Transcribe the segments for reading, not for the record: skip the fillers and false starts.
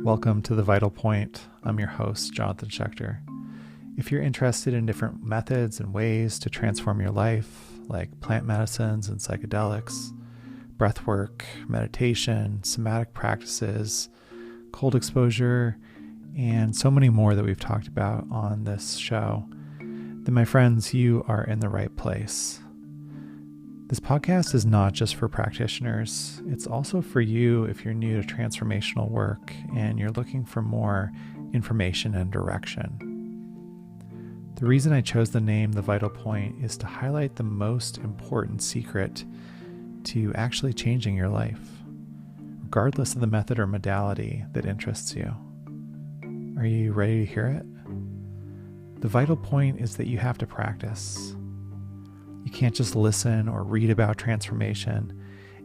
Welcome to The Vital Point. I'm your host, Jonathan Schecter. If you're interested in different methods and ways to transform your life, like plant medicines and psychedelics, breath work, meditation, somatic practices, cold exposure, and so many more that we've talked about on this show, then my friends, you are in the right place. This podcast is not just for practitioners. It's also for you if you're new to transformational work and you're looking for more information and direction. The reason I chose the name The Vital Point is to highlight the most important secret to actually changing your life, regardless of the method or modality that interests you. Are you ready to hear it? The vital point is that you have to practice. You can't just listen or read about transformation,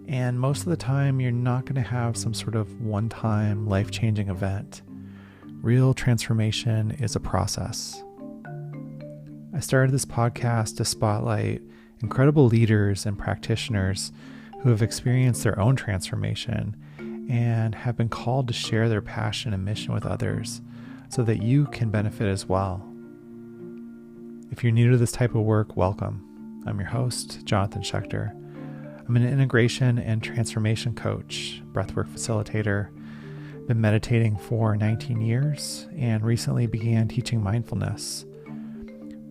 and most of the time you're not going to have some sort of one-time life-changing event. Real transformation is a process. I started this podcast to spotlight incredible leaders and practitioners who have experienced their own transformation and have been called to share their passion and mission with others so that you can benefit as well. If you're new to this type of work, welcome. I'm your host, Jonathan Schecter. I'm an integration and transformation coach, breathwork facilitator, been meditating for 19 years, and recently began teaching mindfulness.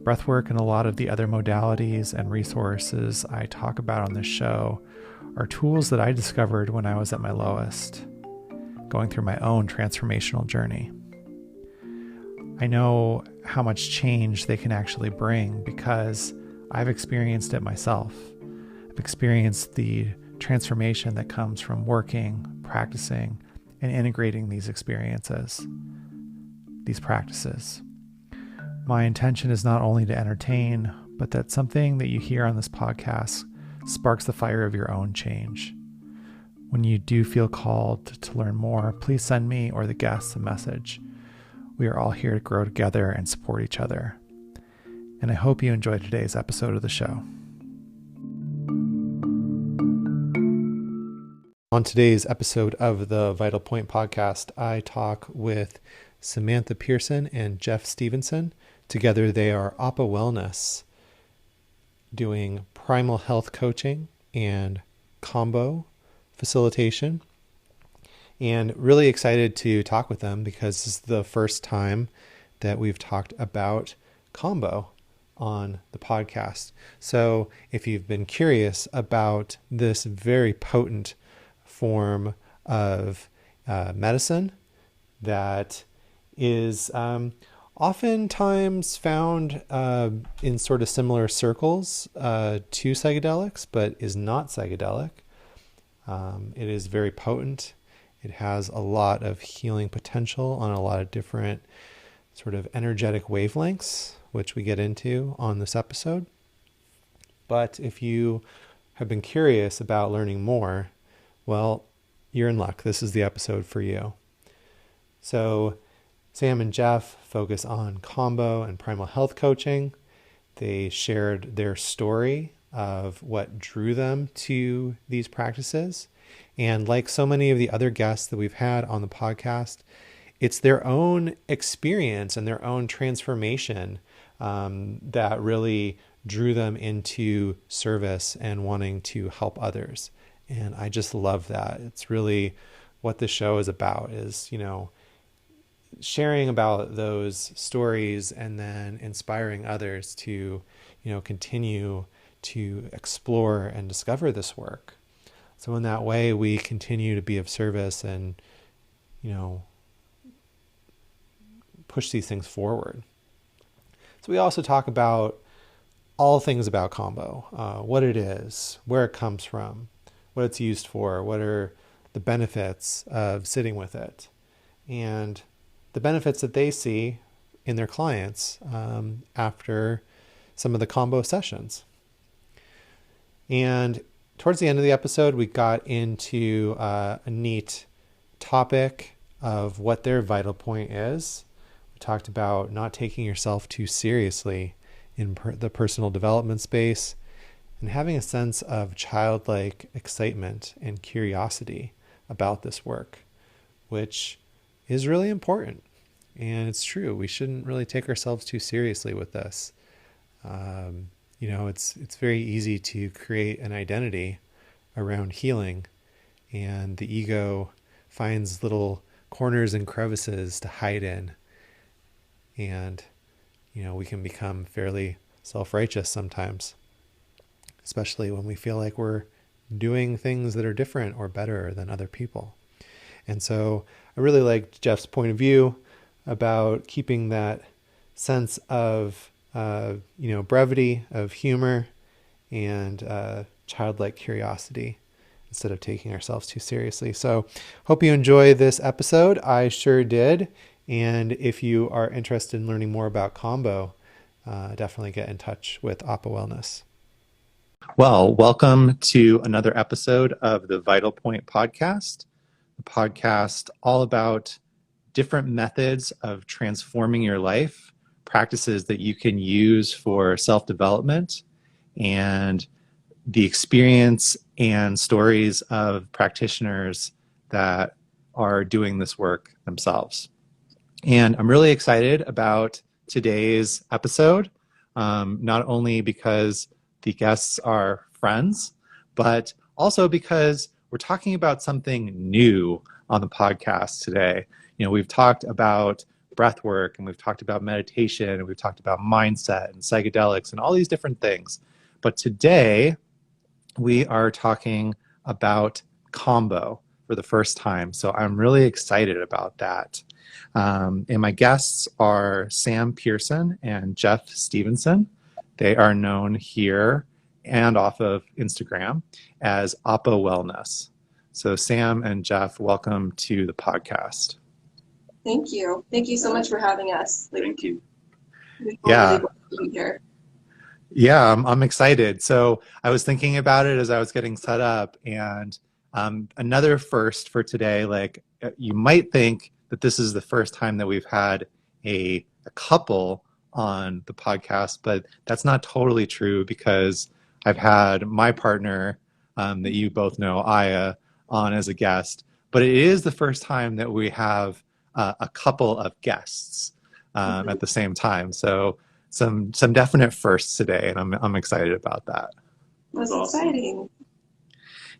Breathwork and a lot of the other modalities and resources I talk about on this show are tools that I discovered when I was at my lowest, going through my own transformational journey. I know how much change they can actually bring because I've experienced it myself. I've experienced the transformation that comes from working, practicing, and integrating these experiences, these practices. My intention is not only to entertain, but that something that you hear on this podcast sparks the fire of your own change. When you do feel called to learn more, please send me or the guests a message. We are all here to grow together and support each other. And I hope you enjoyed today's episode of the show. On today's episode of the Vital Point podcast, I talk with Samantha Pearson and Geoff Stevenson. Together they are Apah Wellness, doing primal health coaching and Kambo facilitation. And really excited to talk with them because this is the first time that we've talked about Kambo on the podcast. So if you've been curious about this very potent form of medicine that is oftentimes found in sort of similar circles to psychedelics, but is not psychedelic. It is very potent. It has a lot of healing potential on a lot of different sort of energetic wavelengths, which we get into on this episode. But if you have been curious about learning more, well, you're in luck. This is the episode for you. So Sam and Geoff focus on Kambo and primal health coaching. They shared their story of what drew them to these practices. And like so many of the other guests that we've had on the podcast, it's their own experience and their own transformation that really drew them into service and wanting to help others. And I just love that. It's really what the show is about, is, sharing about those stories and then inspiring others to, continue to explore and discover this work. So in that way, we continue to be of service and, push these things forward. So we also talk about all things about Kambo, what it is, where it comes from, what it's used for, what are the benefits of sitting with it, and the benefits that they see in their clients after some of the Kambo sessions. And towards the end of the episode, we got into a neat topic of what their vital point is. We talked about not taking yourself too seriously in the personal development space. and having a sense of childlike excitement and curiosity about this work, which is really important. And it's true. We shouldn't really take ourselves too seriously with this. It's very easy to create an identity around healing, and the ego finds little corners and crevices to hide in. And, we can become fairly self-righteous sometimes, especially when we feel like we're doing things that are different or better than other people. And so I really liked Jeff's point of view about keeping that sense of, brevity, of humor, and childlike curiosity instead of taking ourselves too seriously. So hope you enjoy this episode. I sure did. And if you are interested in learning more about Kambo, definitely get in touch with Apah Wellness. Well, welcome to another episode of the Vital Point podcast, the podcast all about different methods of transforming your life, practices that you can use for self-development, and the experience and stories of practitioners that are doing this work themselves. And I'm really excited about today's episode, not only because the guests are friends, but also because we're talking about something new on the podcast today. We've talked about breath work, and we've talked about meditation, and we've talked about mindset and psychedelics and all these different things. But today we are talking about Kambo for the first time. So I'm really excited about that. And my guests are Sam Pearson and Jeff Stevenson. They are known here and off of Instagram as Apah Wellness. So Sam and Jeff, welcome to the podcast. Thank you. Thank you so much for having us. Thank you. Yeah. Really here. Yeah, I'm excited. So I was thinking about it as I was getting set up, and another first for today. Like, you might think that this is the first time that we've had a couple on the podcast, but that's not totally true, because I've had my partner that you both know, Aya, on as a guest, but it is the first time that we have a couple of guests at the same time. So some definite firsts today, and I'm excited about that. That's exciting.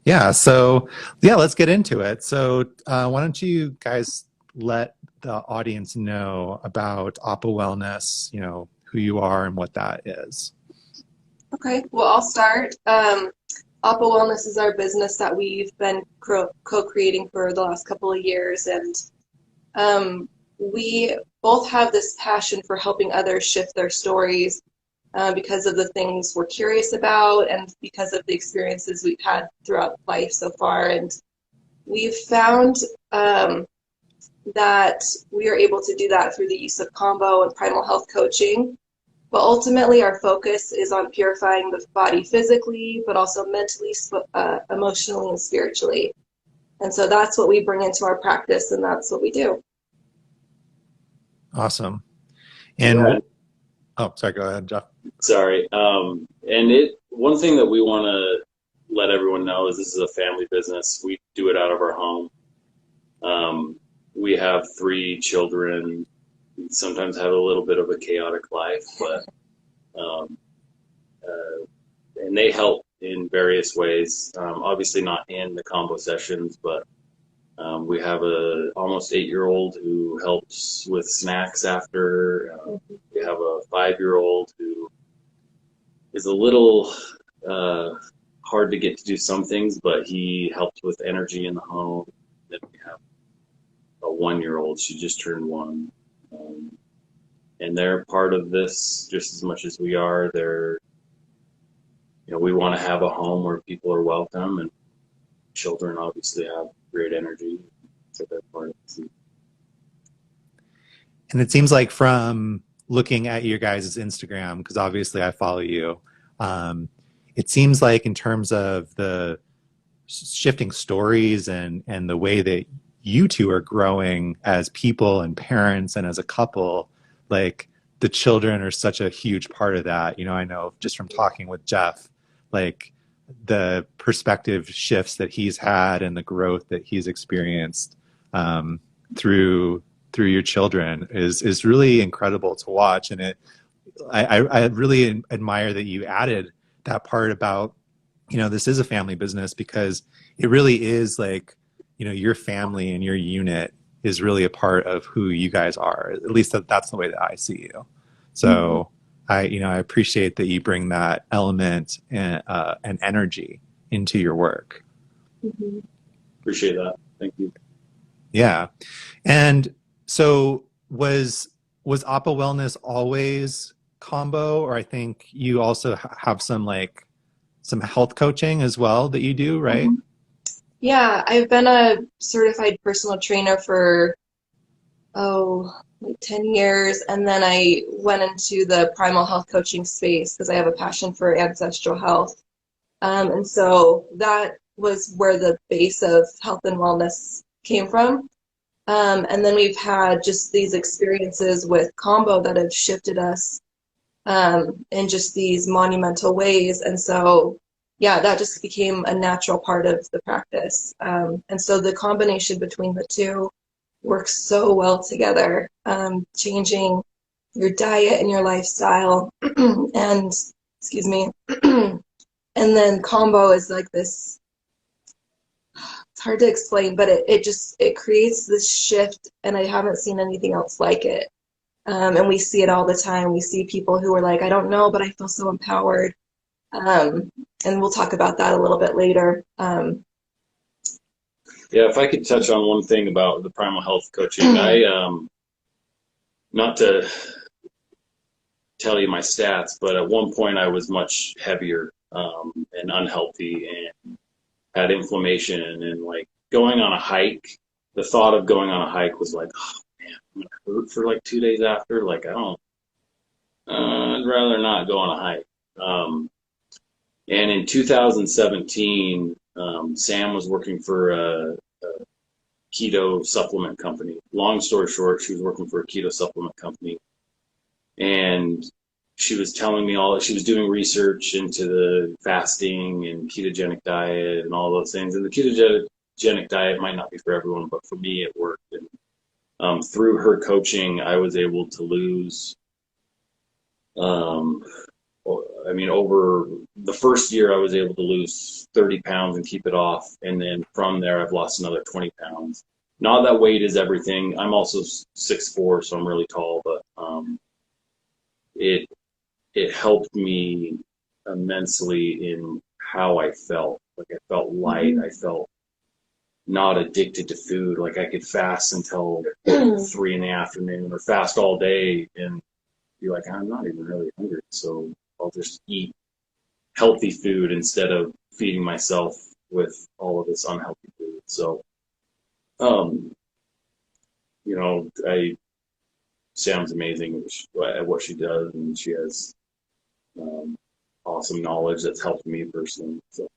Yeah. So let's get into it. So why don't you guys let the audience know about Apah Wellness, who you are and what that is. Okay. Well, I'll start. Apah Wellness is our business that we've been co-creating for the last couple of years, and we both have this passion for helping others shift their stories because of the things we're curious about and because of the experiences we've had throughout life so far. And we've found that we are able to do that through the use of Kambo and primal health coaching. But ultimately, our focus is on purifying the body physically, but also mentally, emotionally, and spiritually. And so that's what we bring into our practice, and that's what we do. Awesome. And sorry, go ahead, Jeff. Sorry. One thing that we want to let everyone know is this is a family business. We do it out of our home. We have 3 children. We sometimes have a little bit of a chaotic life, but and they help in various ways. Obviously not in the Kambo sessions, but we have a almost 8-year-old who helps with snacks after. We have a 5-year-old who is a little hard to get to do some things, but he helps with energy in the home. Then we have a 1-year-old. She just turned 1. And they're part of this just as much as we are. We want to have a home where people are welcome, and children obviously have great energy. So they're part of it. And it seems like from looking at your guys' Instagram, because obviously I follow you, it seems like in terms of the shifting stories and the way that you two are growing as people and parents and as a couple, like the children are such a huge part of that. I know just from talking with Jeff, like the perspective shifts that he's had and the growth that he's experienced through your children is really incredible to watch. And I really admire that you added that part about, this is a family business, because it really is like, your family and your unit is really a part of who you guys are. At least that's the way that I see you. So I appreciate that you bring that element and energy into your work. Appreciate that. Thank you. Yeah. And so was Apah Wellness always Kambo, or I think you also have some health coaching as well that you do, right? Yeah, I've been a certified personal trainer for like 10 years, and then I went into the primal health coaching space because I have a passion for ancestral health. And so that was where the base of health and wellness came from. And then we've had just these experiences with Kambo that have shifted us in just these monumental ways. And so, yeah, that just became a natural part of the practice. And so the combination between the two works so well together, changing your diet and your lifestyle and, excuse me, and then Kambo is like this, it's hard to explain, but it creates this shift, and I haven't seen anything else like it. And we see it all the time. We see people who are like, I don't know, but I feel so empowered. And we'll talk about that a little bit later. Yeah, if I could touch on one thing about the primal health coaching, not to tell you my stats, but at one point I was much heavier and unhealthy and had inflammation, and like going on a hike, the thought of going on a hike was like, oh man, I'm gonna hurt for like 2 days after. Like I'd rather not go on a hike. And in 2017, Sam was working for a keto supplement company. Long story short, she was working for a keto supplement company, and she was telling me she was doing research into the fasting and ketogenic diet and all those things. And the ketogenic diet might not be for everyone, but for me, it worked. And through her coaching, I was able to lose, over the first year, I was able to lose 30 pounds and keep it off. And then from there, I've lost another 20 pounds. Not that weight is everything. I'm also 6'4", so I'm really tall, but it helped me immensely in how I felt. Like I felt light. I felt not addicted to food. Like I could fast until 3 in the afternoon or fast all day and be like, I'm not even really hungry, so I'll just eat healthy food instead of feeding myself with all of this unhealthy food. So, Sam's amazing at what she does, and she has awesome knowledge that's helped me personally. So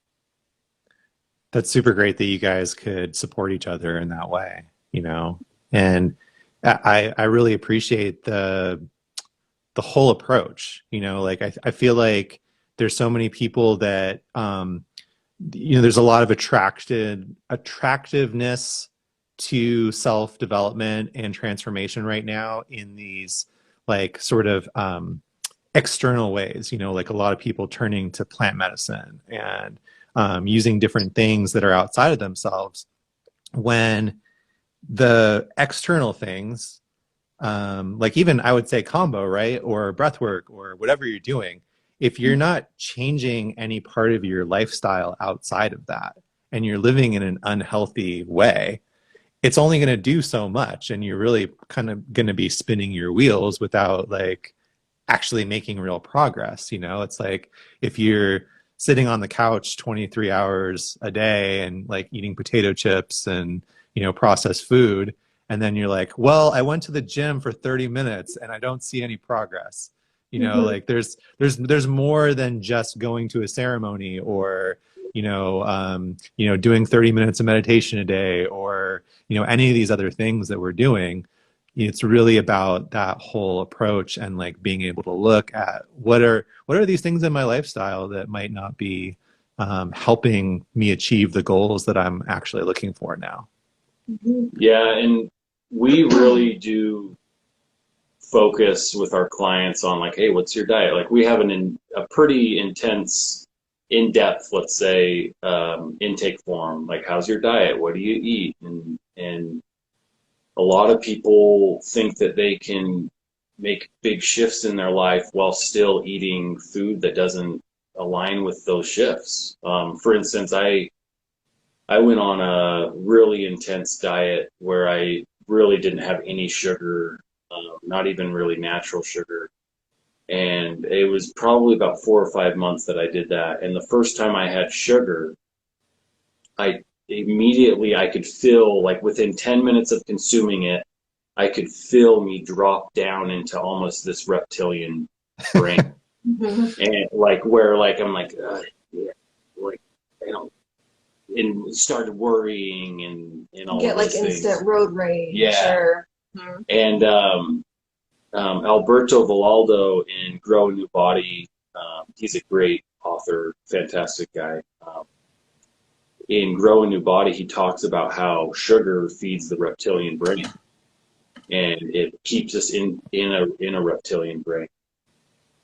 that's super great that you guys could support each other in that way, and I really appreciate the whole approach. I feel like there's so many people that there's a lot of attractiveness to self-development and transformation right now in these sort of external ways, like a lot of people turning to plant medicine and using different things that are outside of themselves, when the external things, even I would say Kambo, right? Or breath work or whatever you're doing, if you're not changing any part of your lifestyle outside of that and you're living in an unhealthy way, it's only going to do so much, and you're really kind of going to be spinning your wheels without actually making real progress. It's like if you're sitting on the couch 23 hours a day and eating potato chips and processed food, and then you're like, well, I went to the gym for 30 minutes and I don't see any progress. There's more than just going to a ceremony or doing 30 minutes of meditation a day or any of these other things that we're doing. it's really about that whole approach and like being able to look at what are these things in my lifestyle that might not be helping me achieve the goals that I'm actually looking for now. Yeah, and we really do focus with our clients on like, hey, what's your diet? Like we have a pretty intense, in-depth, let's say, intake form. Like, how's your diet? What do you eat? And a lot of people think that they can make big shifts in their life while still eating food that doesn't align with those shifts. For instance, I went on a really intense diet where I really didn't have any sugar, not even really natural sugar. And it was probably about 4 or 5 months that I did that. And the first time I had sugar, I could feel, like within 10 minutes of consuming it, I could feel me drop down into almost this reptilian brain. And like where like I'm like, yeah, like I don't, and started worrying and all get those like things. instant road rage. Yeah. Or, And Alberto Villaldo in Grow a New Body, he's a great author, fantastic guy. In Grow a New Body, he talks about how sugar feeds the reptilian brain, and it keeps us in a reptilian brain.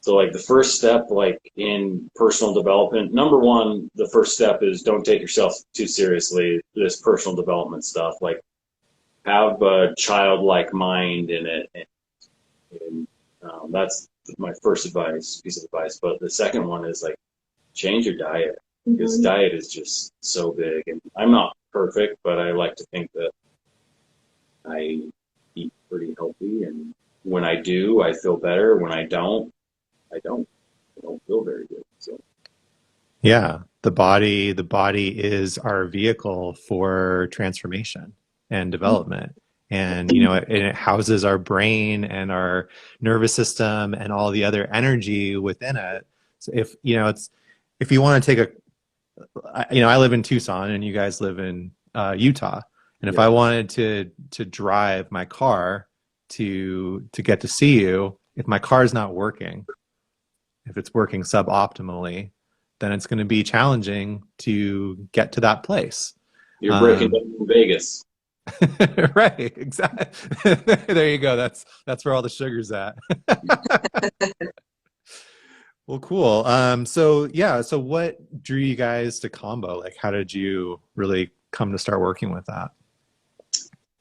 So like the first step, like in personal development, number one, the first step is don't take yourself too seriously. This personal development stuff, like have a childlike mind in it, and that's my first piece of advice. But the second one is like change your diet, because diet is just so big. And I'm not perfect, but I like to think that I eat pretty healthy, and when I do, I feel better. When I don't feel very good. So Yeah, the body is our vehicle for transformation and development. And it houses our brain and our nervous system and all the other energy within it. So if you want to take I live in Tucson and you guys live in Utah, and if I wanted to drive my car to get to see you, if my car's not working, if it's working suboptimally, then it's going to be challenging to get to that place. You're breaking down in Vegas. Right, exactly. There you go. That's where all the sugar's at. Well, cool. So what drew you guys to Kambo? Like, how did you really come to start working with that?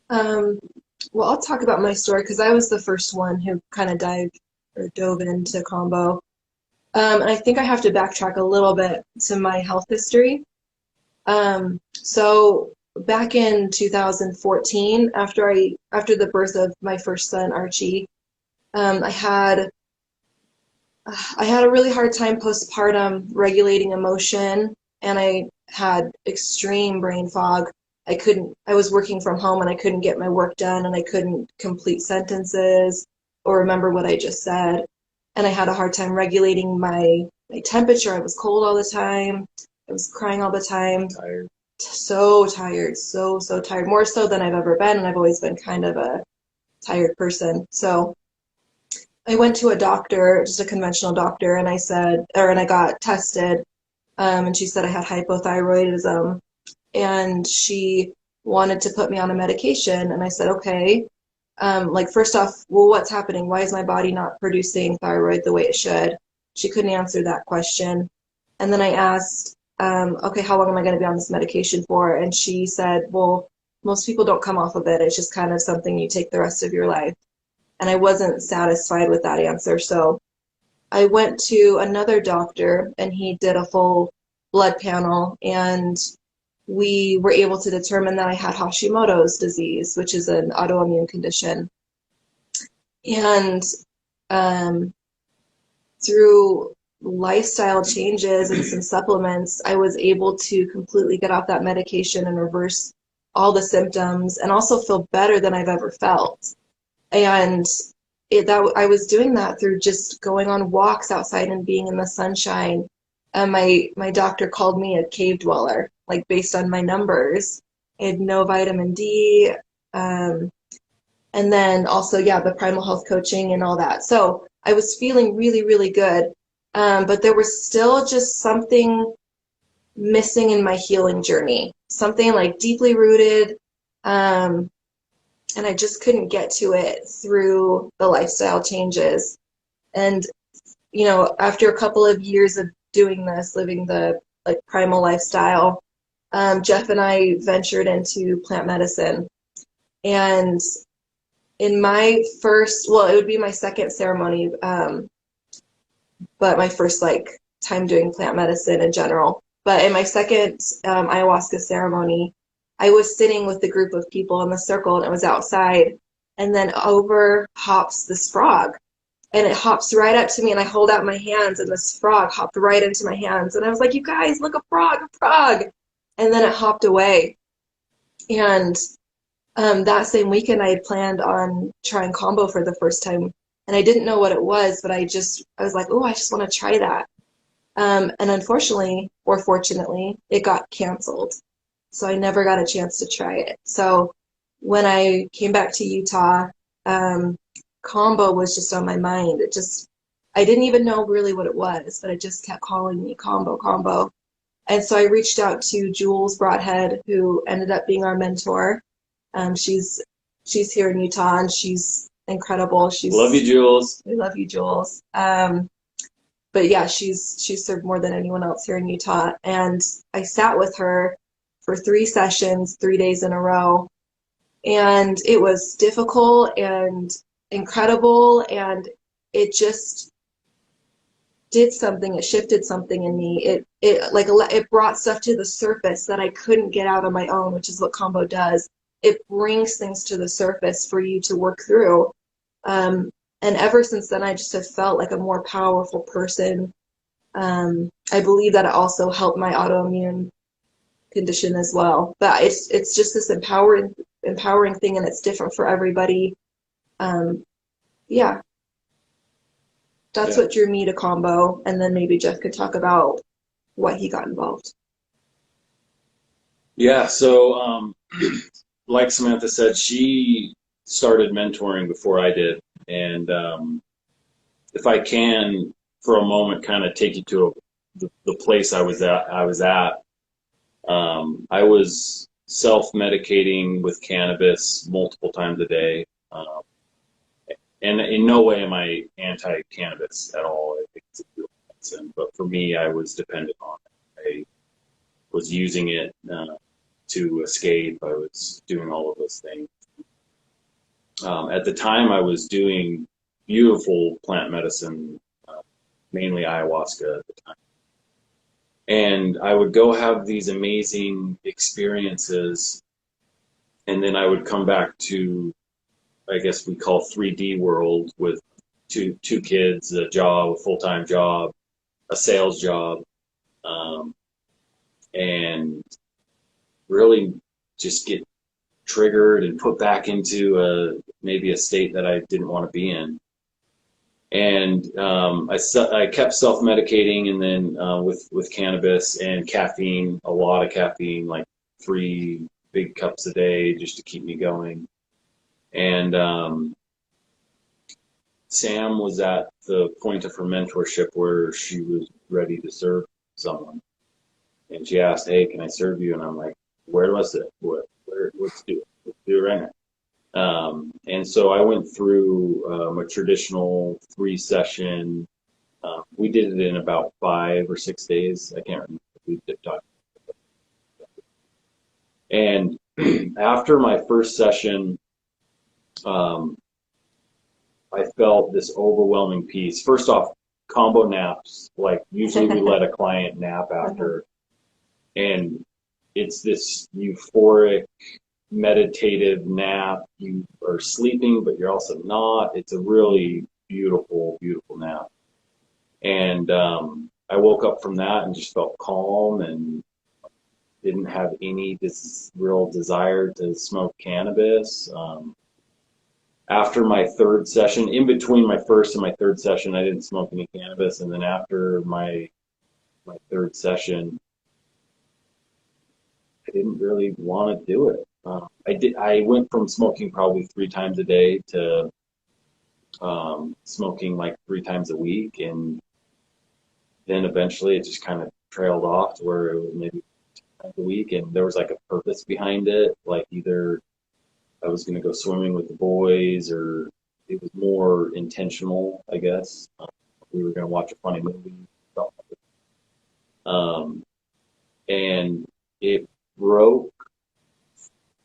Well, I'll talk about my story because I was the first one who kind of dove into Kambo. And I think I have to backtrack a little bit to my health history. So back in 2014, after the birth of my first son, Archie, I had a really hard time postpartum regulating emotion, and I had extreme brain fog. I was working from home and I couldn't get my work done, and I couldn't complete sentences or remember what I just said. And I had a hard time regulating my temperature. I was cold all the time. I was crying all the time. Tired. So tired, so tired, more so than I've ever been. And I've always been kind of a tired person. So I went to a doctor, just a conventional doctor, and I got tested. And she said I had hypothyroidism, and she wanted to put me on a medication. And I said, okay. First off, well, what's happening? Why is my body not producing thyroid the way it should? She couldn't answer that question. And then I asked, okay, how long am I going to be on this medication for? And she said, well, most people don't come off of it. It's just kind of something you take the rest of your life. And I wasn't satisfied with that answer. So I went to another doctor, and he did a full blood panel, and we were able to determine that I had Hashimoto's disease, which is an autoimmune condition. And through lifestyle changes and some supplements, I was able to completely get off that medication and reverse all the symptoms, and also feel better than I've ever felt. And I was doing that through just going on walks outside and being in the sunshine. And my doctor called me a cave dweller, like based on my numbers. I had no vitamin D. And then also, yeah, the primal health coaching and all that. So I was feeling really, really good. But there was still just something missing in my healing journey, something like deeply rooted. And I just couldn't get to it through the lifestyle changes. And, you know, after a couple of years of doing this, living the like primal lifestyle, Jeff and I ventured into plant medicine. And in my first, well, it would be my second ceremony, but my first like time doing plant medicine in general. But in my second ayahuasca ceremony, I was sitting with a group of people in the circle, and it was outside. And then over hops this frog, and it hops right up to me, and I hold out my hands, and this frog hopped right into my hands. And I was like, you guys, look, a frog, a frog. And then it hopped away. And that same weekend, I had planned on trying Kambo for the first time. And I didn't know what it was, but I was like, oh, I just want to try that. And unfortunately, or fortunately, it got canceled. So I never got a chance to try it. So when I came back to Utah, Kambo was just on my mind. I didn't even know really what it was, but it just kept calling me Kambo, Kambo. And so I reached out to Jules Broadhead, who ended up being our mentor. She's here in Utah, and she's incredible. Love you, Jules. We love you, Jules. But yeah, she's served more than anyone else here in Utah. And I sat with her for 3 sessions, 3 days in a row. And it was difficult and incredible, and it just did something. It shifted something in me. It brought stuff to the surface that I couldn't get out on my own, which is what Kambo does. It brings things to the surface for you to work through. And ever since then, I just have felt like a more powerful person. I believe that it also helped my autoimmune condition as well. But it's just this empowering thing, and it's different for everybody. Yeah. That's what drew me to Kambo, and then maybe Jeff could talk about what he got involved. Yeah, so like Samantha said, she started mentoring before I did. And if I can, for a moment, kind of take you to the place I was at. I was self-medicating with cannabis multiple times a day. And in no way am I anti-cannabis at all. I think it's a beautiful medicine. But for me, I was dependent on it. I was using it to escape. I was doing all of those things. At the time, I was doing beautiful plant medicine, mainly ayahuasca at the time. And I would go have these amazing experiences, and then I would come back to, I guess we call 3D world, with two kids, a job, a full-time job, a sales job, and really just get triggered and put back into maybe a state that I didn't want to be in. And I kept self-medicating, and then with cannabis and caffeine, a lot of caffeine, like 3 big cups a day just to keep me going. And Sam was at the point of her mentorship where she was ready to serve someone. And she asked, hey, can I serve you? And I'm like, where do I sit? Let's do it. Let's do it right now. And so I went through a traditional 3-session. We did it in about 5 or 6 days. I can't remember. We did talk. And after my first session, I felt this overwhelming peace. First off, Kambo naps. Like, usually we let a client nap after, and it's this euphoric, meditative nap. You are sleeping, but you're also not. It's a really beautiful, beautiful nap. And I woke up from that and just felt calm and didn't have any real desire to smoke cannabis. After my 3rd session, in between my first and my 3rd session, I didn't smoke any cannabis. And then after my 3rd session, I didn't really want to do it. I went from smoking probably 3 times a day to smoking like 3 times a week, and then eventually it just kind of trailed off to where it was maybe 2 times a week, and there was like a purpose behind it. Like either I was going to go swimming with the boys, or it was more intentional, I guess. We were going to watch a funny movie, something like that. And it broke.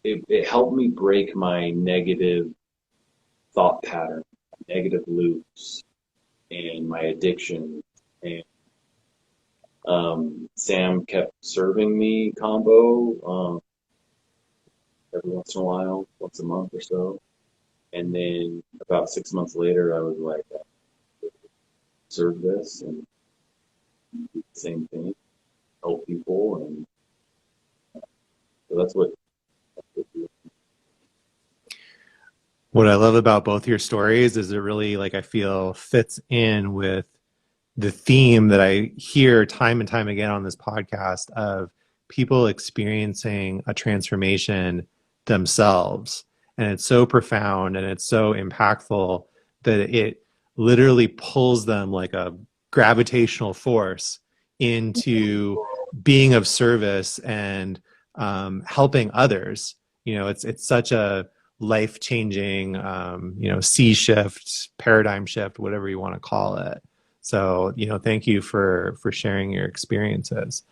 It helped me break my negative thought pattern, negative loops, and my addiction. And Sam kept serving me Kambo every once in a while, once a month or so. And then about 6 months later, I was like, serve this and do the same thing, help people. And so that's what. What I love about both your stories is it really, like, I feel fits in with the theme that I hear time and time again on this podcast of people experiencing a transformation themselves. And it's so profound and it's so impactful that it literally pulls them like a gravitational force into being of service and helping others. You know, it's such a life-changing, sea shift, paradigm shift, whatever you want to call it. So, thank you for sharing your experiences.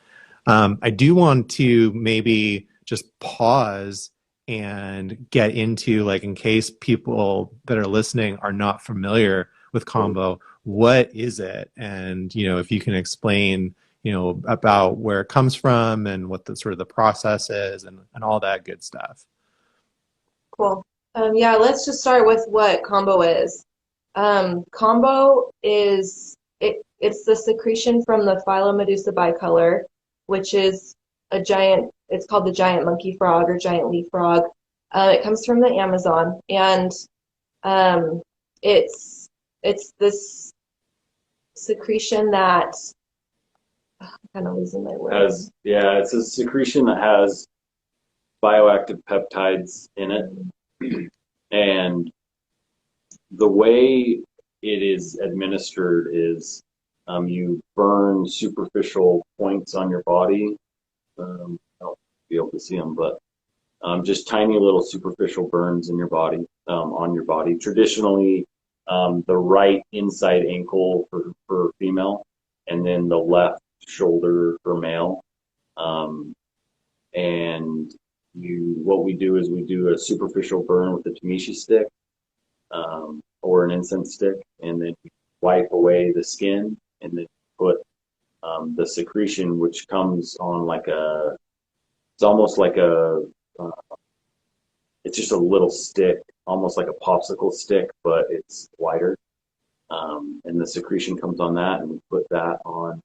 I do want to maybe just pause and get into, like, in case people that are listening are not familiar with Kambo, what is it? And, if you can explain, about where it comes from and what the sort of the process is and all that good stuff. Cool. Let's just start with what Kambo is. Kambo is it's the secretion from the Phylomedusa bicolor, which is it's called the giant monkey frog or giant leaf frog. It comes from the Amazon, and it's this secretion that I'm kind of losing my words. It's a secretion that has bioactive peptides in it, and the way it is administered is you burn superficial points on your body. I'll be able to see them, but just tiny little superficial burns in your body, on your body. Traditionally, the right inside ankle for female, and then the left shoulder for male. And what we do is we do a superficial burn with a Tamishi stick, or an incense stick, and then wipe away the skin, and then put the secretion, which comes on it's almost like it's just a little stick, almost like a popsicle stick, but it's wider. And the secretion comes on that, and we put that on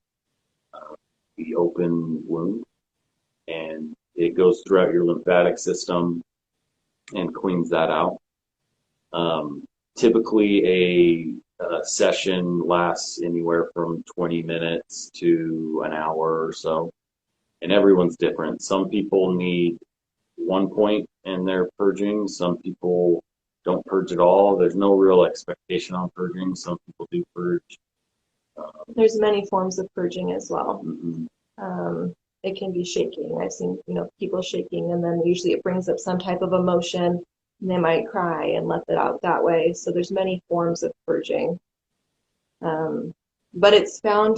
the open wound, and it goes throughout your lymphatic system and cleans that out. Typically, a session lasts anywhere from 20 minutes to an hour or so, and everyone's different. Some people need 1 point in their purging. Some people don't purge at all. There's no real expectation on purging. Some people do purge. There's many forms of purging as well. Mm-hmm. It can be shaking. I've seen, people shaking, and then usually it brings up some type of emotion, and they might cry and let it out that way. So there's many forms of purging. But it's found,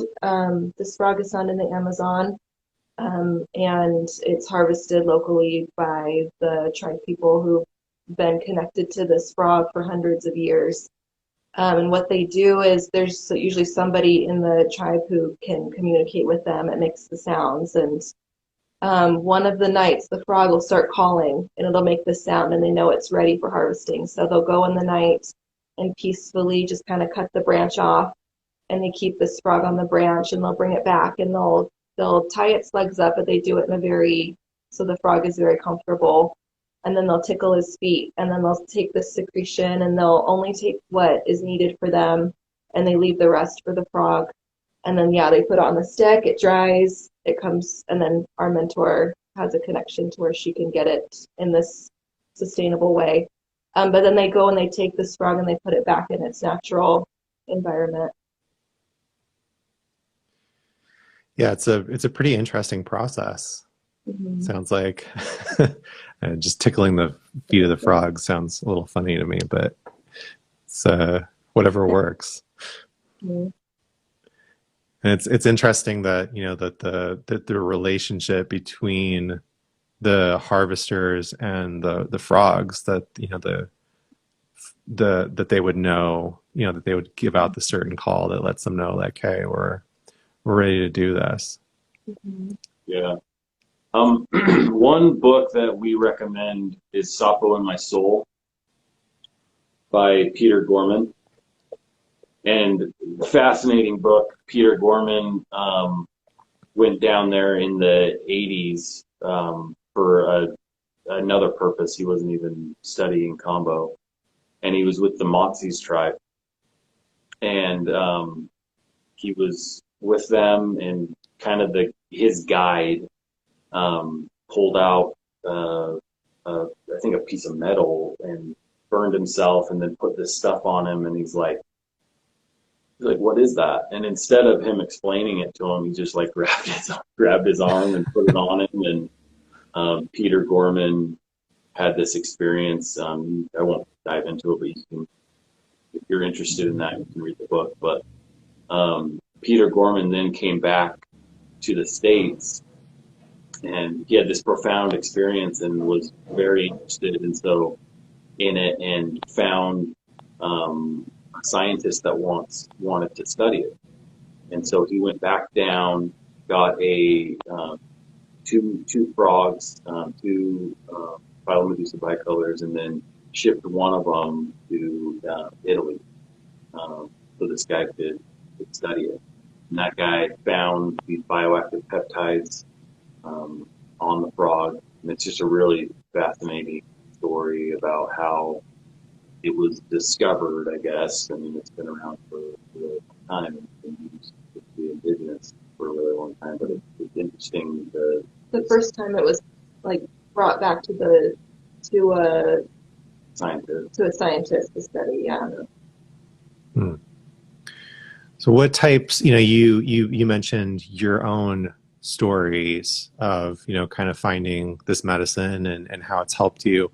this frog is found in the Amazon, and it's harvested locally by the tribe people who've been connected to this frog for hundreds of years. And what they do is there's usually somebody in the tribe who can communicate with them. It makes the sounds, and one of the nights the frog will start calling, and it'll make the sound, and they know it's ready for harvesting. So they'll go in the night and peacefully just kind of cut the branch off, and they keep this frog on the branch, and they'll bring it back, and they'll tie its legs up, but they do it so the frog is very comfortable. And then they'll tickle his feet, and then they'll take the secretion, and they'll only take what is needed for them, and they leave the rest for the frog. And then, they put it on the stick, it dries, it comes, and then our mentor has a connection to where she can get it in this sustainable way. But then they go and they take this frog and they put it back in its natural environment. Yeah, it's a pretty interesting process. Mm-hmm. Sounds like just tickling the feet of the frog sounds a little funny to me, but it's whatever works. Mm-hmm. And it's interesting that, you know, that the relationship between the harvesters and the frogs, that, you know, that they would know, you know, that they would give out the certain call that lets them know, like, hey, we're ready to do this. Mm-hmm. Yeah. One book that we recommend is Sappho and My Soul by Peter Gorman. And fascinating book. Peter Gorman went down there in the 80s for another purpose. He wasn't even studying Kambo. And he was with the Motsis tribe. And he was with them, and kind of his guide pulled out, I think, a piece of metal and burned himself and then put this stuff on him. And he's like, what is that? And instead of him explaining it to him, he just like grabbed his arm and put it on him. And Peter Gorman had this experience. I won't dive into it, but you can, if you're interested in that, you can read the book. But Peter Gorman then came back to the States, and he had this profound experience and was very interested in it, and found a scientist that wanted to study it. And so he went back down, got two frogs, two Phylomedusa bicolors, and then shipped one of them to Italy, so this guy could study it. And that guy found these bioactive peptides on the frog, and it's just a really fascinating story about how it was discovered, I guess. I mean, it's been around for a really long time. It's been used to be indigenous for a really long time, but it's interesting. The first time it was like brought back to a scientist to study. Yeah. Hmm. So what types, you know, you mentioned your own stories of, you know, kind of finding this medicine and how it's helped you.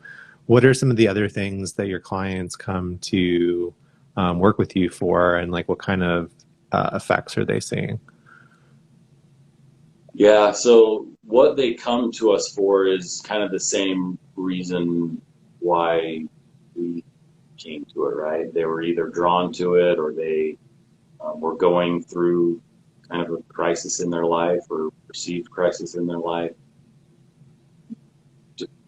What are some of the other things that your clients come to work with you for, and like what kind of effects are they seeing? Yeah, so what they come to us for is kind of the same reason why we came to it, right? They were either drawn to it, or they were going through kind of a crisis in their life, or perceived crisis in their life,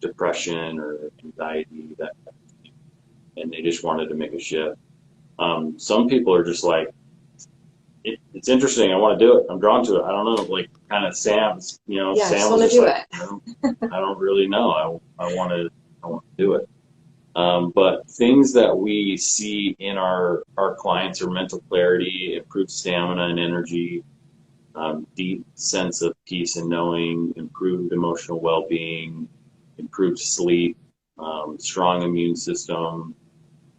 depression or anxiety, that kind of thing. And they just wanted to make a shift. Some people are just like, it's interesting, I want to do it, I'm drawn to it, I don't know, like kind of Sam's, you know, Yeah, Sam was just like, I don't really know, I want to do it. But things that we see in our clients are mental clarity, improved stamina and energy, deep sense of peace and knowing, improved emotional well-being, improved sleep, strong immune system.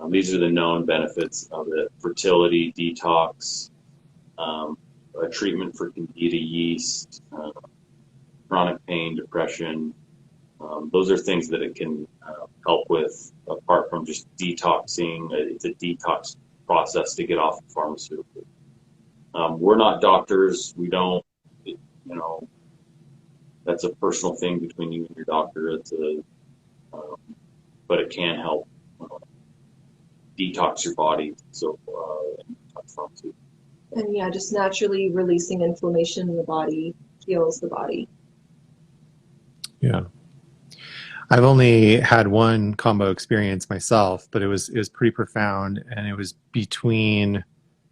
These are the known benefits of it. Fertility, detox, a treatment for candida yeast, chronic pain, depression. Those are things that it can help with, apart from just detoxing. It's a detox process to get off of pharmaceuticals. We're not doctors. We don't, you know, that's a personal thing between you and your doctor. But it can help detox your body. So, detox pharmaceuticals. And yeah, just naturally releasing inflammation in the body heals the body. Yeah. I've only had one Kambo experience myself, but it was pretty profound, and it was between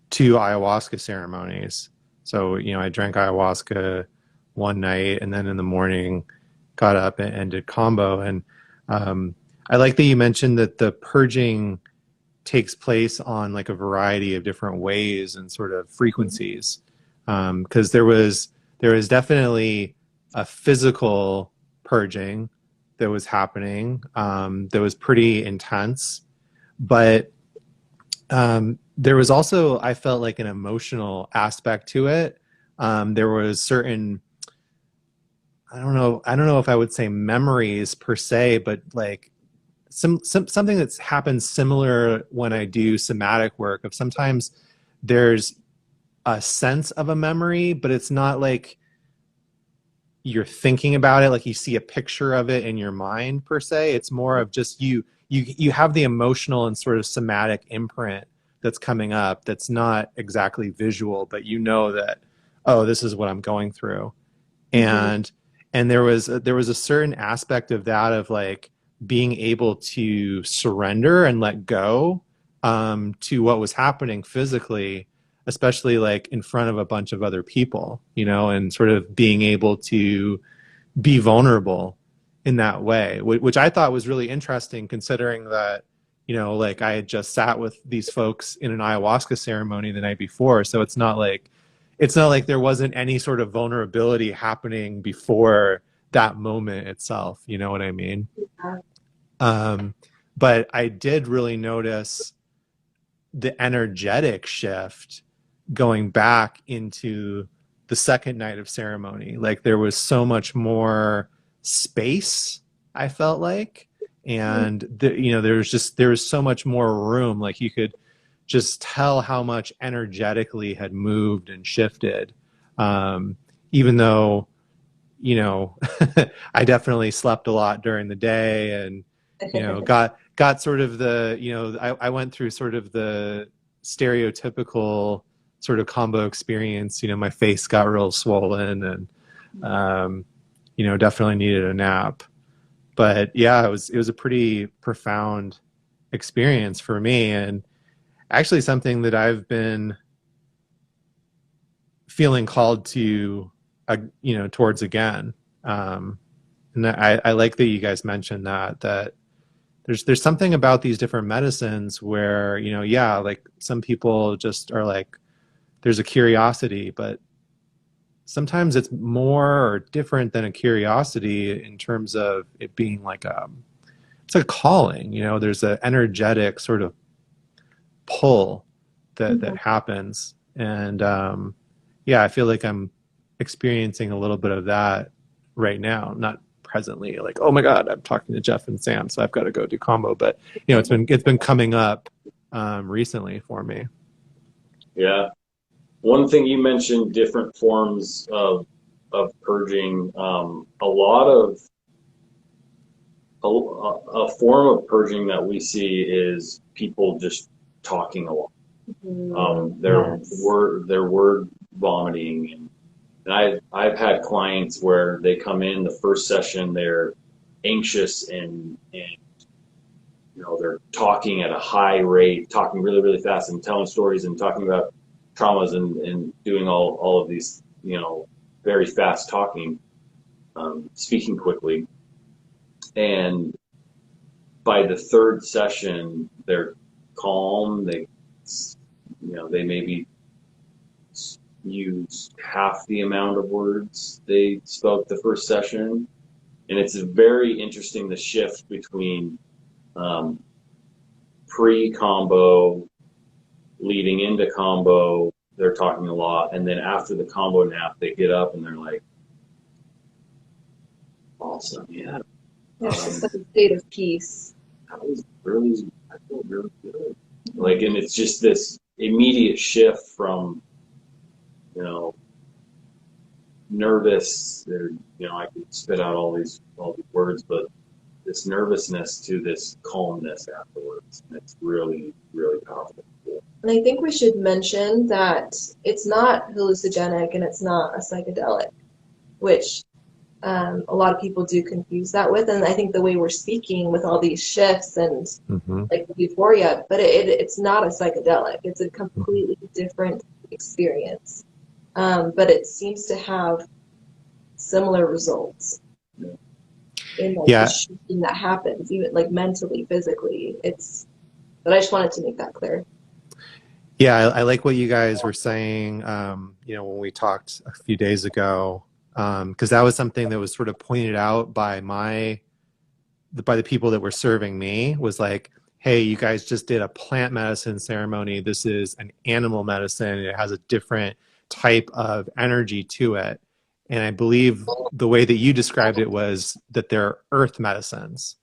two ayahuasca ceremonies. So, you know, I drank ayahuasca one night, and then in the morning got up and did Kambo. And I like that you mentioned that the purging takes place on like a variety of different ways and sort of frequencies, because there was definitely a physical purging that was happening, that was pretty intense, but there was also, I felt like, an emotional aspect to it. There was certain, I don't know if I would say memories per se, but like something that's happened similar when I do somatic work, of sometimes there's a sense of a memory, but it's not like you're thinking about it, like you see a picture of it in your mind per se. It's more of just you have the emotional and sort of somatic imprint that's coming up that's not exactly visual, but you know that, oh, this is what I'm going through. And there was a certain aspect of that, of like being able to surrender and let go to what was happening physically, especially like in front of a bunch of other people, you know, and sort of being able to be vulnerable in that way, which I thought was really interesting, considering that, you know, like I had just sat with these folks in an ayahuasca ceremony the night before. So it's not like there wasn't any sort of vulnerability happening before that moment itself. You know what I mean? But I did really notice the energetic shift going back into the second night of ceremony. Like there was so much more space, I felt like, and you know, there was so much more room. Like you could just tell how much energetically had moved and shifted, even though, you know, I definitely slept a lot during the day, and you know, got sort of the, you know, I went through sort of the stereotypical sort of Kambo experience. You know, my face got real swollen, and you know, definitely needed a nap. But yeah, it was a pretty profound experience for me, and actually something that I've been feeling called to, you know, towards again. And I like that you guys mentioned that there's something about these different medicines where, you know, yeah, like some people just are like, there's a curiosity, but sometimes it's more or different than a curiosity in terms of it being like it's a calling, you know, there's an energetic sort of pull that happens. And yeah, I feel like I'm experiencing a little bit of that right now, not presently like, oh my God, I'm talking to Jeff and Sam, so I've got to go do Kambo. But you know, it's been coming up recently for me. Yeah. One thing you mentioned, different forms of purging. A form of purging that we see is people just talking a lot. They're word vomiting, and I've had clients where they come in the first session, they're anxious and you know, they're talking at a high rate, talking really, really fast and telling stories and talking about traumas and doing all of these, you know, very fast talking, speaking quickly. And by the third session, they're calm. They, you know, they maybe use half the amount of words they spoke the first session. And it's very interesting, the shift between pre-Kambo, leading into Kambo, they're talking a lot, and then after the Kambo nap, they get up and they're like, awesome, yeah. It's just a state of peace. I felt really good. Like, and it's just this immediate shift from, you know, nervous, or, you know, I could spit out all these words, but this nervousness to this calmness afterwards. And it's really, really powerful. And I think we should mention that it's not hallucinogenic and it's not a psychedelic, which a lot of people do confuse that with. And I think the way we're speaking with all these shifts and like euphoria, but it's not a psychedelic. It's a completely different experience. But it seems to have similar results in like the shifting that happens, even like mentally, physically. But I just wanted to make that clear. Yeah, I like what you guys were saying, you know, when we talked a few days ago, because that was something that was sort of pointed out by the people that were serving me, was like, hey, you guys just did a plant medicine ceremony. This is an animal medicine. It has a different type of energy to it. And I believe the way that you described it was that they're earth medicines,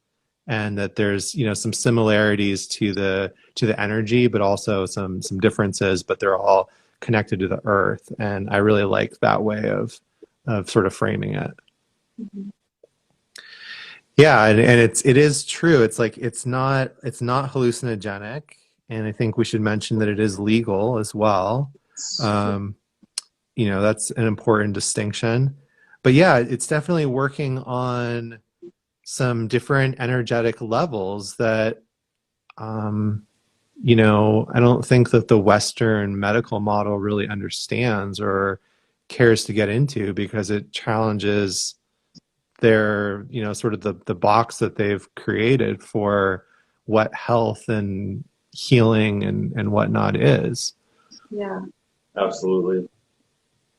and that there's, you know, some similarities to the energy, but also some differences, but they're all connected to the earth. And I really like that way of sort of framing it. Mm-hmm. Yeah, and it is true. It's like it's not hallucinogenic, and I think we should mention that it is legal as well. You know, that's an important distinction. But yeah, it's definitely working on some different energetic levels that, you know, I don't think that the Western medical model really understands or cares to get into, because it challenges their, you know, sort of the box that they've created for what health and healing and whatnot is. Yeah. Absolutely.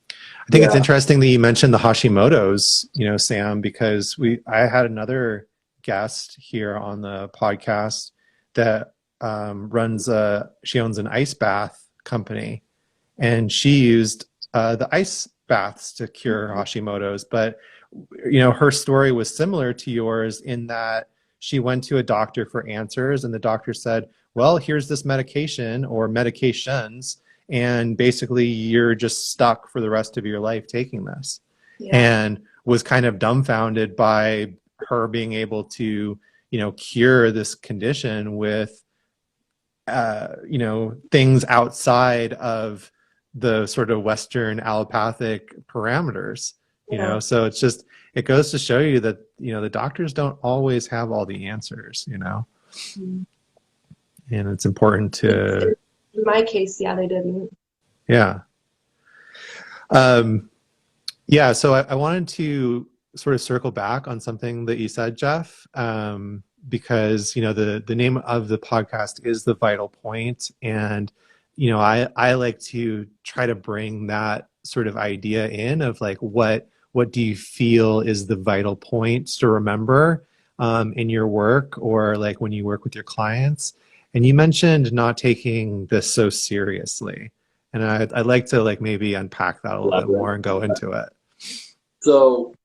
I think it's interesting that you mentioned the Hashimoto's, you know, Sam, because I had another guest here on the podcast that she owns an ice bath company, and she used the ice baths to cure Hashimoto's. But, you know, her story was similar to yours in that she went to a doctor for answers, and the doctor said, well, here's this medication or medications, and basically you're just stuck for the rest of your life taking this. Yeah. And was kind of dumbfounded by her being able to, you know, cure this condition with, you know, things outside of the sort of Western allopathic parameters, you know. So it's just, it goes to show you that, you know, the doctors don't always have all the answers, you know. Mm-hmm. And it's important to... In my case, yeah, they didn't. Yeah. Yeah, so I wanted to sort of circle back on something that you said, Geoff, because, you know, the name of the podcast is The Vital Point. And, you know, I like to try to bring that sort of idea in of like, what do you feel is the vital points to remember in your work, or like when you work with your clients? And you mentioned not taking this so seriously. And I'd like to like maybe unpack that a little bit more and go into it. So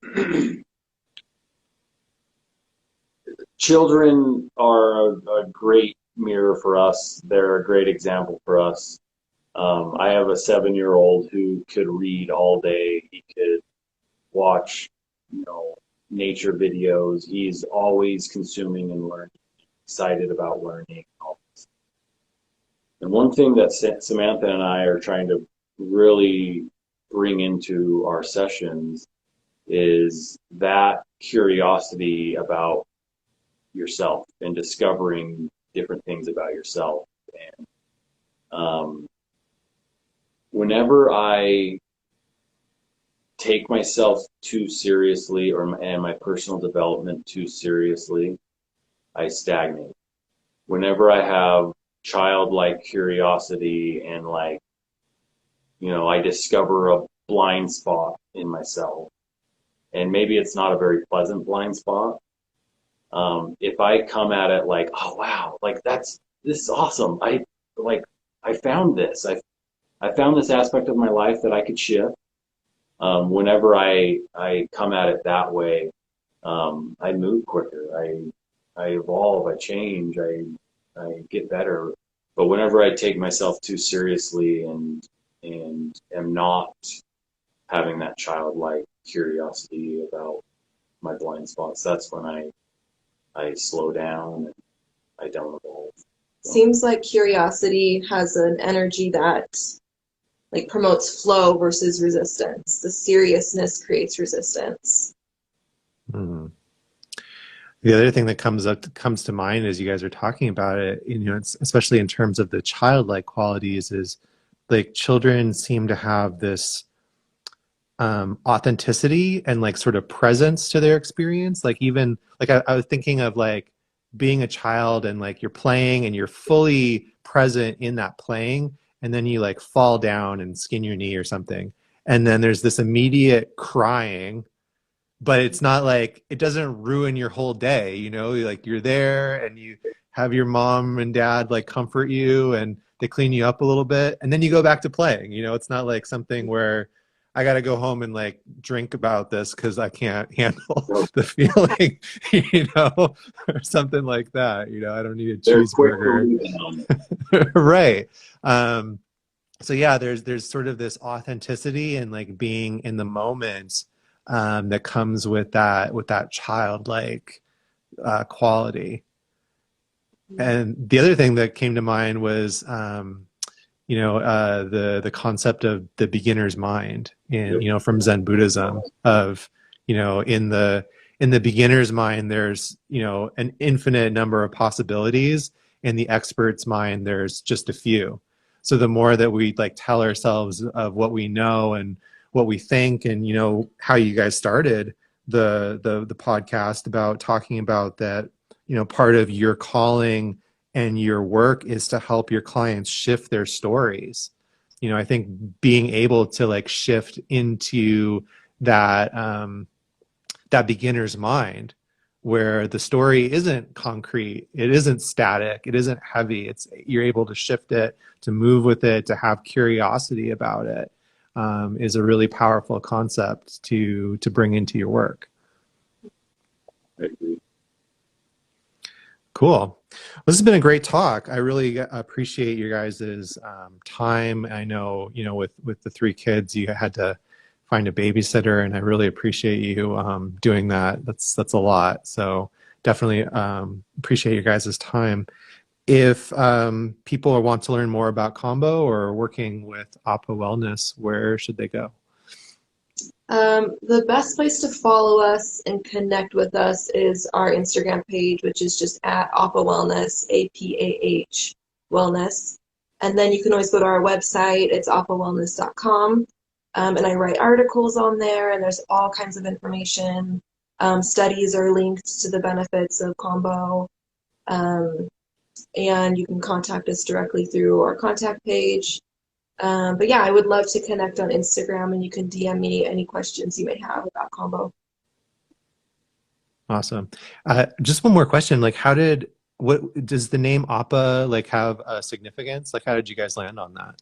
children are a great mirror for us. They're a great example for us. I have a 7-year-old who could read all day. He could watch, you know, nature videos. He's always consuming and learning, excited about learning. And one thing that Samantha and I are trying to really bring into our sessions is that curiosity about yourself and discovering different things about yourself. And whenever I take myself too seriously, and my personal development too seriously, I stagnate. Whenever I have childlike curiosity and, like, you know, I discover a blind spot in myself, and maybe it's not a very pleasant blind spot. If I come at it like, oh wow, like this is awesome. I found this. I found this aspect of my life that I could shift. Whenever I come at it that way, I move quicker. I evolve. I change. I get better. But whenever I take myself too seriously and am not having that childlike curiosity about my blind spots, that's when I slow down and I don't evolve. Seems like curiosity has an energy that like promotes flow versus resistance. The seriousness creates resistance. Mm-hmm. The other thing that comes to mind as you guys are talking about it, you know, it's especially in terms of the childlike qualities, is like children seem to have this authenticity and like sort of presence to their experience. Like even like I was thinking of like being a child and like you're playing and you're fully present in that playing, and then you like fall down and skin your knee or something. and then there's this immediate crying, but it's not like, it doesn't ruin your whole day, you know, like you're there and you have your mom and dad like comfort you and they clean you up a little bit and then you go back to playing. You know, it's not like something where I got to go home and like drink about this because I can't handle the feeling, you know, or something like that. You know, I don't need a cheeseburger. Right. So yeah, there's sort of this authenticity and like being in the moment that comes with that childlike quality. And the other thing that came to mind was the concept of the beginner's mind in, you know, from Zen Buddhism of, you know, in the beginner's mind, there's, you know, an infinite number of possibilities. In the expert's mind, there's just a few. So the more that we like tell ourselves of what we know and what we think, and, you know, how you guys started the podcast about talking about that, you know, part of your calling and your work is to help your clients shift their stories. You know, I think being able to like shift into that that beginner's mind where the story isn't concrete, it isn't static, it isn't heavy, it's, you're able to shift it, to move with it, to have curiosity about it, is a really powerful concept to bring into your work. I agree. Cool. Well, this has been a great talk. I really appreciate your guys' time. I know, you know, with the 3 kids, you had to find a babysitter, and I really appreciate you doing that. That's a lot. So definitely appreciate your guys' time. If people want to learn more about Kambo or working with Apah Wellness, where should they go? The best place to follow us and connect with us is our Instagram page, which is just at Apah Wellness, APAH Wellness. And then you can always go to our website. It's apahwellness.com. And I write articles on there, and there's all kinds of information. Studies are linked to the benefits of Kambo. And you can contact us directly through our contact page. But yeah, I would love to connect on Instagram, and you can DM me any questions you may have about Kambo. Awesome. Just one more question. Like, what does the name Apah like have a significance? Like, how did you guys land on that?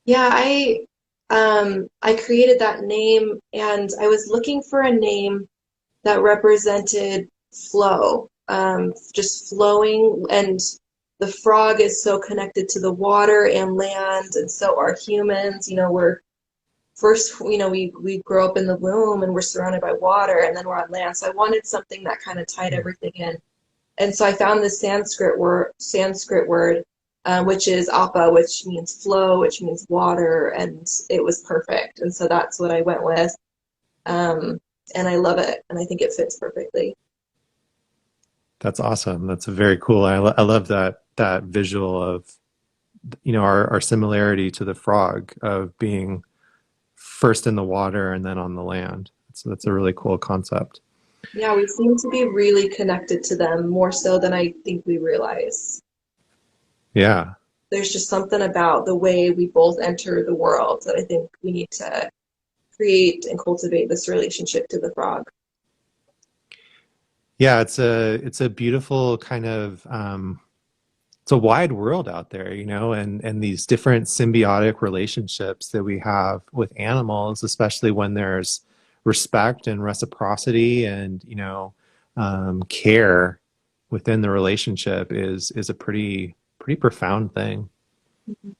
Yeah, I created that name, and I was looking for a name that represented flow, just flowing, and the frog is so connected to the water and land, and so are humans. You know, we're first, you know, we grow up in the womb and we're surrounded by water, and then we're on land. So I wanted something that kind of tied everything in. And so I found this Sanskrit word, which is Apah, which means flow, which means water, and it was perfect. And so that's what I went with. And I love it, and I think it fits perfectly. That's awesome. That's very cool. I love that visual of, you know, our similarity to the frog of being first in the water and then on the land. So that's a really cool concept. Yeah, we seem to be really connected to them, more so than I think we realize. Yeah. There's just something about the way we both enter the world that I think we need to create and cultivate this relationship to the frog. Yeah, it's a beautiful kind of it's a wide world out there, you know, and these different symbiotic relationships that we have with animals, especially when there's respect and reciprocity and, you know, care within the relationship is a pretty profound thing. Mm-hmm.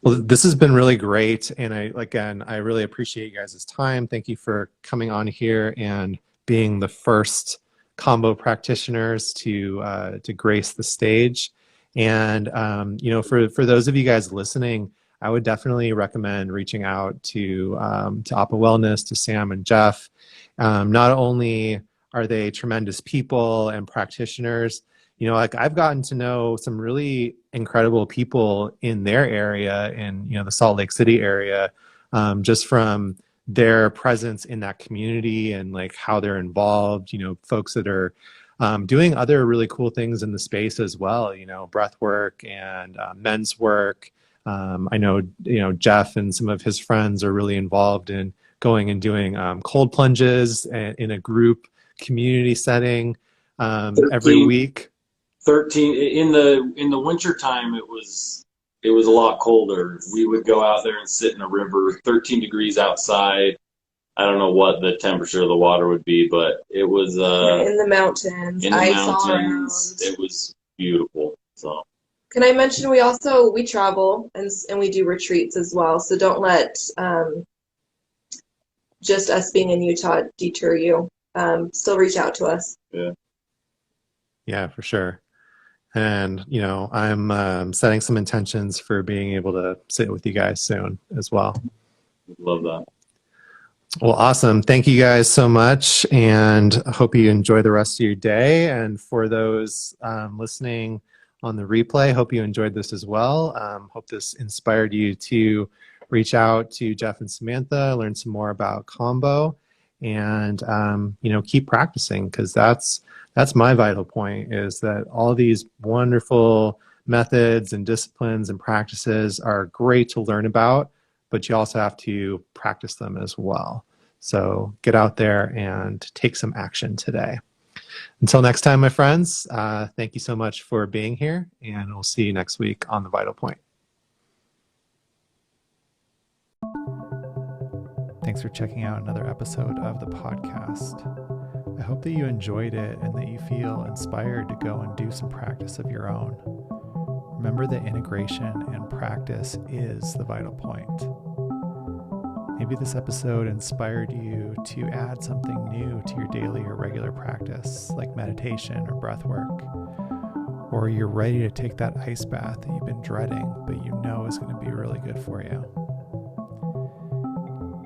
Well, this has been really great, and I really appreciate you guys' time. Thank you for coming on here and being the first Kambo practitioners to grace the stage. And you know, for those of you guys listening, I would definitely recommend reaching out to Apah Wellness, to Sam and Jeff. Not only are they tremendous people and practitioners, you know, like I've gotten to know some really incredible people in their area, in, you know, the Salt Lake City area, just from their presence in that community and like how they're involved, you know, folks that are doing other really cool things in the space as well, you know, breath work and men's work, I know, Jeff and some of his friends are really involved in going and doing cold plunges in a group community setting every week. 13 in the winter time. It was a lot colder. We would go out there and sit in a river, 13 degrees outside. I don't know what the temperature of the water would be, but it was in the mountains, ice all around. It was beautiful. So can I mention we travel and we do retreats as well. So don't let just us being in Utah deter you. Still reach out to us. Yeah, for sure. And, I'm setting some intentions for being able to sit with you guys soon as well. Love that. Well, awesome. Thank you guys so much. And I hope you enjoy the rest of your day. And for those listening on the replay, hope you enjoyed this as well. Hope this inspired you to reach out to Jeff and Samantha, learn some more about Kambo, and, keep practicing, because that's my vital point, is that all these wonderful methods and disciplines and practices are great to learn about, but you also have to practice them as well. So get out there and take some action today. Until next time, my friends, thank you so much for being here, and we'll see you next week on The Vital Point. Thanks for checking out another episode of the podcast. I hope that you enjoyed it and that you feel inspired to go and do some practice of your own. Remember that integration and practice is the vital point. Maybe this episode inspired you to add something new to your daily or regular practice, like meditation or breath work. Or you're ready to take that ice bath that you've been dreading, but you know is going to be really good for you.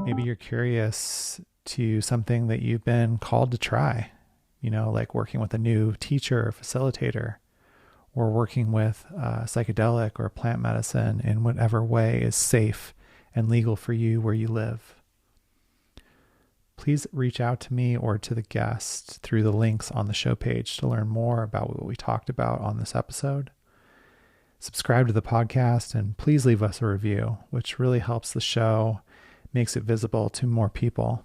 Maybe you're curious to something that you've been called to try, like working with a new teacher or facilitator, or working with psychedelic or plant medicine in whatever way is safe and legal for you where you live. Please reach out to me or to the guest through the links on the show page to learn more about what we talked about on this episode. Subscribe to the podcast, and please leave us a review, which really helps the show, makes it visible to more people.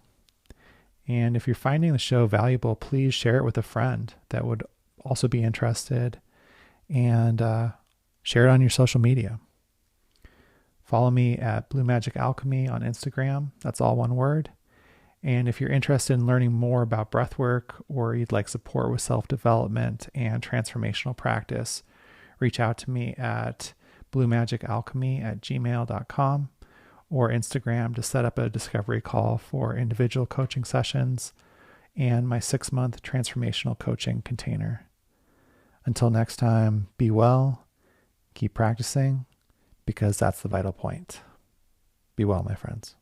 And if you're finding the show valuable, please share it with a friend that would also be interested, and share it on your social media. Follow me at Blue Magic Alchemy on Instagram. That's all one word. And if you're interested in learning more about breathwork, or you'd like support with self-development and transformational practice, reach out to me at bluemagicalchemy@gmail.com or Instagram to set up a discovery call for individual coaching sessions and my 6-month transformational coaching container. Until next time, be well, keep practicing, because that's the vital point. Be well, my friends.